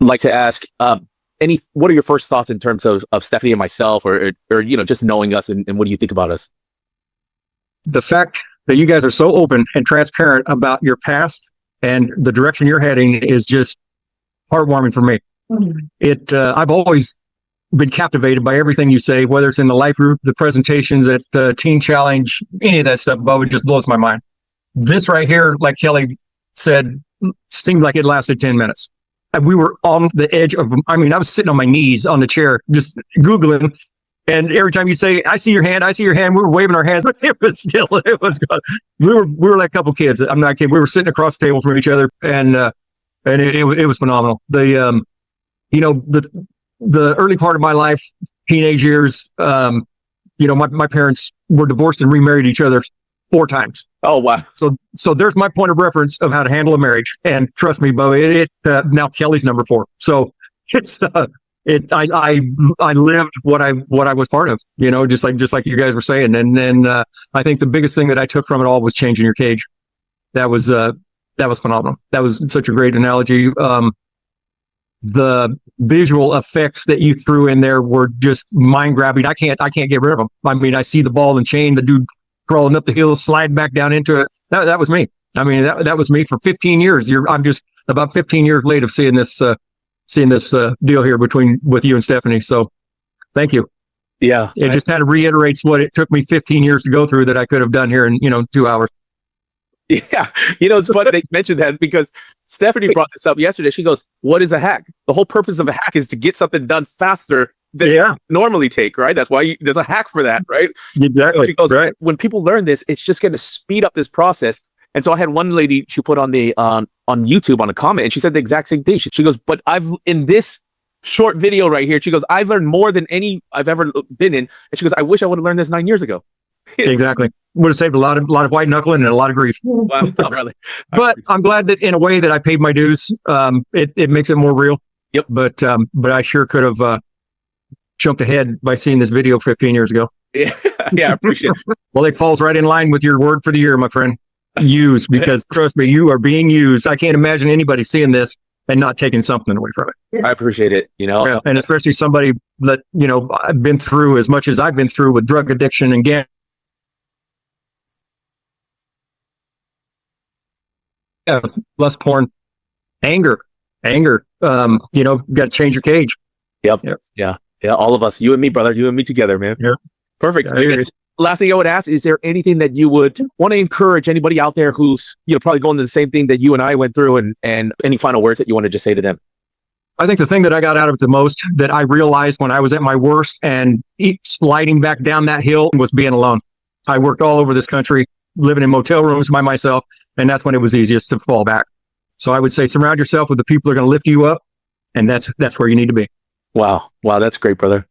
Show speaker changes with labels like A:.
A: like to ask, what are your first thoughts in terms of Stephanie and myself, or just knowing us, and what do you think about us?
B: The fact that you guys are so open and transparent about your past and the direction you're heading is just heartwarming for me. I've always been captivated by everything you say, whether it's in the life group, the presentations at Teen Challenge, any of that stuff, Bo, it just blows my mind. This right here, like Kelly said, seemed like it lasted 10 minutes. And we were on the edge of, I was sitting on my knees on the chair, just Googling. And every time you say, I see your hand, we were waving our hands, but it was good. We were like a couple kids. I'm not kidding. We were sitting across the table from each other, and it was phenomenal. The early part of my life, teenage years, my parents were divorced and remarried each other 4 times.
A: Oh, wow.
B: So there's my point of reference of how to handle a marriage. And trust me, Bo, now Kelly's number 4. So it's, I lived what I was part of, just like you guys were saying. And then, I think the biggest thing that I took from it all was changing your cage. That was phenomenal. That was such a great analogy. The visual effects that you threw in there were just mind grabbing. I can't get rid of them. I see the ball and chain, the dude crawling up the hill, sliding back down into it. That was me. That was me for 15 years. I'm just about 15 years late of seeing this deal here with you and Stephanie. So thank you.
A: Yeah.
B: It just kind of reiterates what it took me 15 years to go through that I could have done here in, 2 hours.
A: Yeah. It's funny they mentioned that, because Stephanie brought this up yesterday. She goes, what is a hack? The whole purpose of a hack is to get something done faster than you normally take, right? That's why there's a hack for that, right?
B: Exactly.
A: She goes,
B: right.
A: When people learn this, it's just going to speed up this process. And so I had one lady, she put on the on YouTube on a comment, and she said the exact same thing. She goes, but in this short video right here, she goes, I've learned more than any I've ever been in. And she goes, I wish I would have learned this 9 years ago.
B: Exactly. Would have saved a lot of white knuckling and a lot of grief.
A: Wow, really.
B: But I'm glad that in a way that I paid my dues. It makes it more real.
A: Yep.
B: But I sure could have jumped ahead by seeing this video 15 years ago.
A: Yeah, I appreciate it.
B: Well, it falls right in line with your word for the year, my friend. Use, because trust me, you are being used. I can't imagine anybody seeing this and not taking something away from it.
A: I appreciate it.
B: Yeah, and especially somebody that, I've been through as much as I've been through with drug addiction and gambling. Yeah, lust porn, anger. Got to change your cage.
A: Yep. Yeah. All of us, you and me, brother, you and me together, man.
B: Yeah.
A: Perfect. Last thing I would ask, is there anything that you would want to encourage anybody out there who's, probably going through the same thing that you and I went through, and any final words that you want to just say to them?
B: I think the thing that I got out of it the most, that I realized when I was at my worst and sliding back down that hill, was being alone. I worked all over this country, living in motel rooms by myself, and that's when it was easiest to fall back. So I would say surround yourself with the people that are going to lift you up, and that's where you need to be.
A: Wow. That's great, brother.